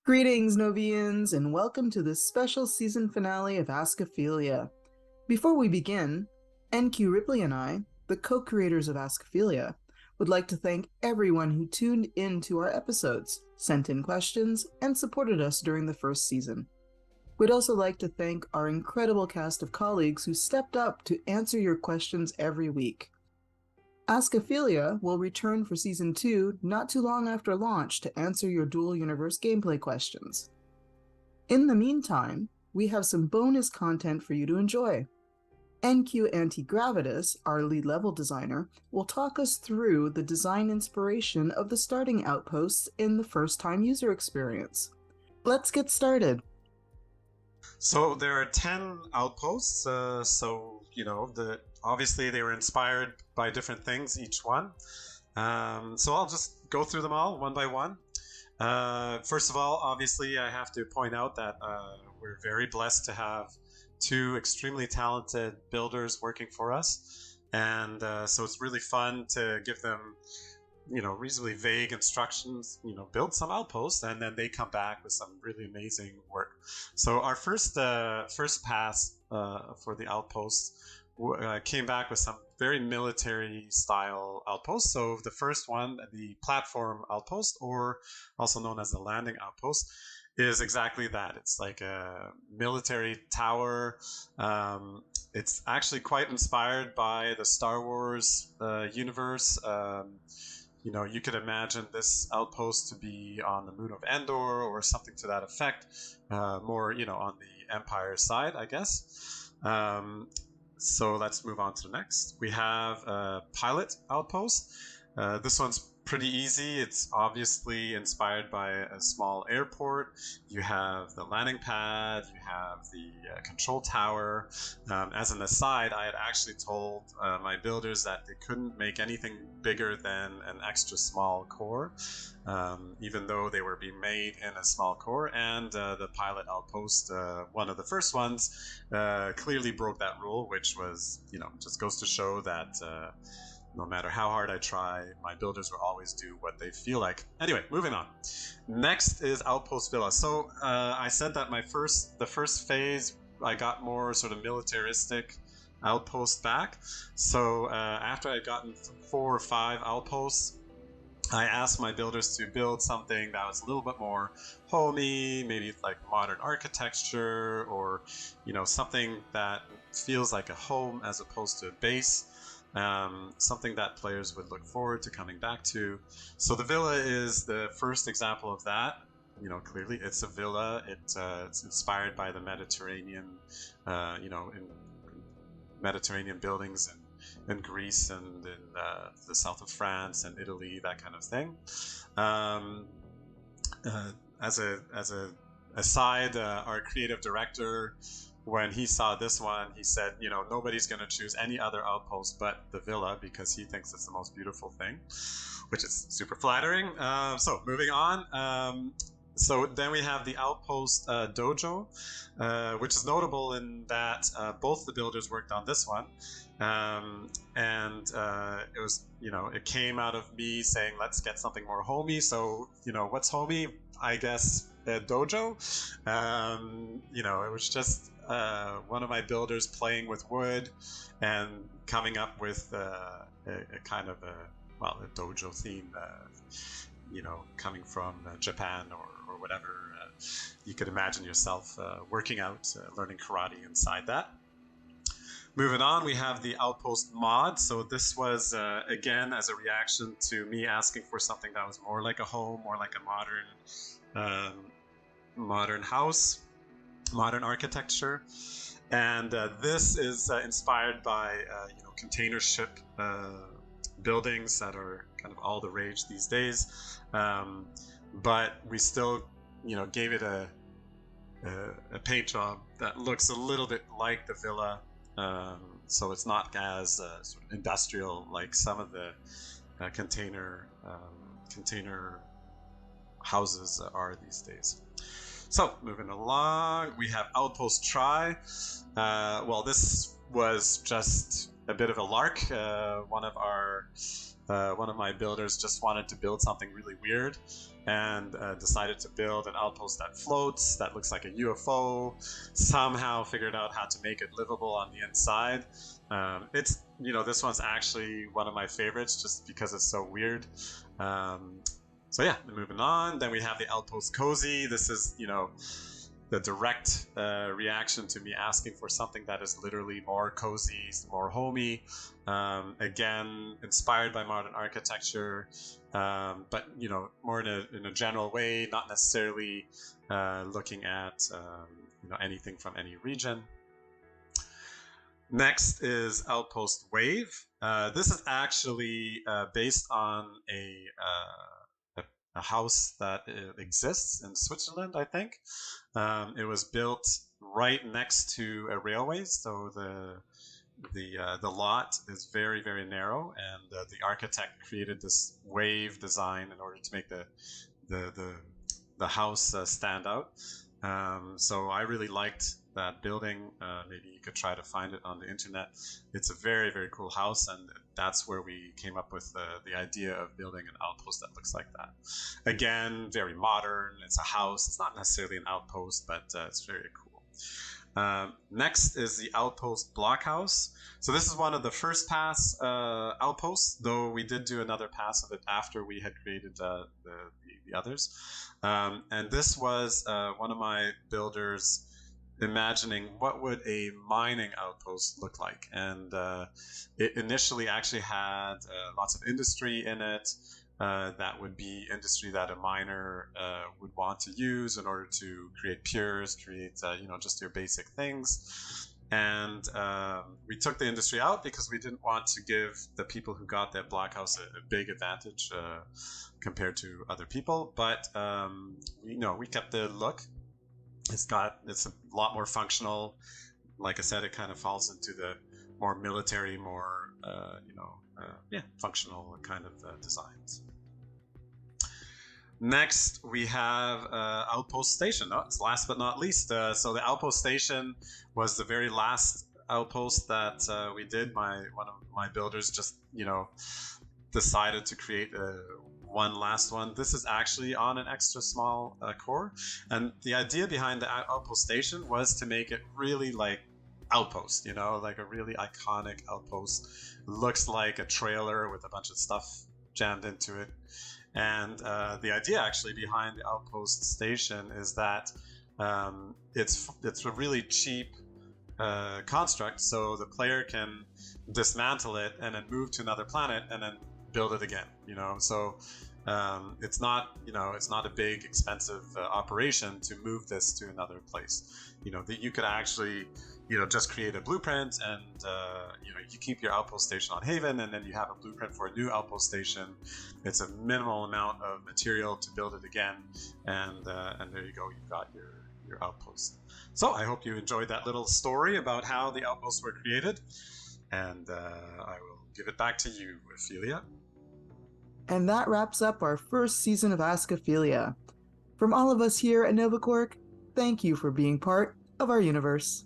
Greetings, Noveans, and welcome to this special season finale of Ask Aphelia. Before we begin, NQ Ripley and I, the co-creators of Ask Aphelia, would like to thank everyone who tuned in to our episodes, sent in questions, and supported us during the first season. We'd also like to thank our incredible cast of colleagues who stepped up to answer your questions every week. Ask Aphelia will return for Season 2 not too long after launch to answer your dual universe gameplay questions. In the meantime, we have some bonus content for you to enjoy. NQ Antigravitas, our lead level designer, will talk us through the design inspiration of the starting outposts in the first-time user experience. Let's get started. So there are 10 outposts. Obviously they were inspired by different things, each one. So I'll just go through them all one by one. First of all, obviously, I have to point out that we're very blessed to have two extremely talented builders working for us. And so it's really fun to give them reasonably vague instructions, build some outposts, and then they come back with some really amazing work. So our first pass for the outposts came back with some very military style outposts. So the first one, the platform outpost, or also known as the landing outpost, is exactly that. It's like a military tower. It's actually quite inspired by the Star Wars universe. You could imagine this outpost to be on the moon of Endor or something to that effect, more, on the Empire side, I guess. So let's move on to the next. We have a pilot outpost. This one's pretty easy. It's obviously inspired by a small airport. You have the landing pad, you have the control tower. As an aside, I had actually told my builders that they couldn't make anything bigger than an extra small core, even though they were being made in a small core. And the pilot outpost, one of the first ones, clearly broke that rule, which was, just goes to show that no matter how hard I try, my builders will always do what they feel like. Anyway, moving on. Next is Outpost Villa. So I said that the first phase, I got more sort of militaristic outposts back. So after I'd gotten 4 or 5 outposts, I asked my builders to build something that was a little bit more homey, maybe like modern architecture, or something that feels like a home as opposed to a base. Something that players would look forward to coming back to. So the villa is the first example of that. Clearly it's a villa. It's inspired by the Mediterranean, in Mediterranean buildings in Greece and in the south of France and Italy, that kind of thing. As a aside, our creative director, when he saw this one, he said, nobody's going to choose any other outpost but the villa because he thinks it's the most beautiful thing, which is super flattering. So moving on. So then we have the outpost dojo, which is notable in that both the builders worked on this one. And it was, it came out of me saying, let's get something more homey. So, what's homey? I guess a dojo. It was just one of my builders playing with wood and coming up with a kind of a dojo theme, coming from Japan or whatever. You could imagine yourself working out, learning karate inside that. Moving on, we have the Outpost mod. So this was, again, as a reaction to me asking for something that was more like a home, more like a modern house, modern architecture. And this is inspired by, container ship buildings that are kind of all the rage these days. But we still, gave it a paint job that looks a little bit like the villa. So it's not as sort of industrial like some of the container houses are these days. So moving along, we have Outpost Try. Well, this was just a bit of a lark. One of our One of my builders just wanted to build something really weird and decided to build an outpost that floats, that looks like a UFO, somehow figured out how to make it livable on the inside. This one's actually one of my favorites just because it's so weird. So yeah, moving on. Then we have the Outpost Cozy. This is, the direct reaction to me asking for something that is literally more cozy, more homey. Again, inspired by modern architecture, but more in a general way, not necessarily looking at anything from any region. Next is Outpost Wave. This is actually based on a house that exists in Switzerland, I think. It was built right next to a railway, so the lot is very, very narrow, and the architect created this wave design in order to make the house stand out. So I really liked that building. Maybe you could try to find it on the internet. It's a very, very cool house, and that's where we came up with the idea of building an outpost that looks like that. Again, very modern. It's a house. It's not necessarily an outpost, but it's very cool. Next is the Outpost Blockhouse. So this is one of the first pass outposts, though we did do another pass of it after we had created the others. And this was one of my builders imagining what would a mining outpost look like. And it initially actually had lots of industry in it. That would be industry that a miner would want to use in order to create pures, create just your basic things. And we took the industry out because we didn't want to give the people who got that blockhouse a big advantage compared to other people. But we kept the look. It's a lot more functional. Like I said, it kind of falls into the more military, more functional kind of designs. Next, we have Outpost Station. Oh, it's last but not least. So the Outpost Station was the very last outpost that we did. One of my builders just decided to create one last one. This is actually on an extra small core, and the idea behind the Outpost Station was to make it really like Outpost, like a really iconic outpost. Looks like a trailer with a bunch of stuff jammed into it. And the idea actually behind the Outpost Station is that it's a really cheap construct, so the player can dismantle it and then move to another planet and then build it again. So it's not a big expensive operation to move this to another place. That you could actually just create a blueprint, and you keep your outpost station on Haven, and then you have a blueprint for a new outpost station. It's a minimal amount of material to build it again, and there you go, you've got your outpost. So I hope you enjoyed that little story about how the outposts were created, and I will give it back to you, Aphelia. And that wraps up our first season of Ask Aphelia. From all of us here at NovaCork, thank you for being part of our universe.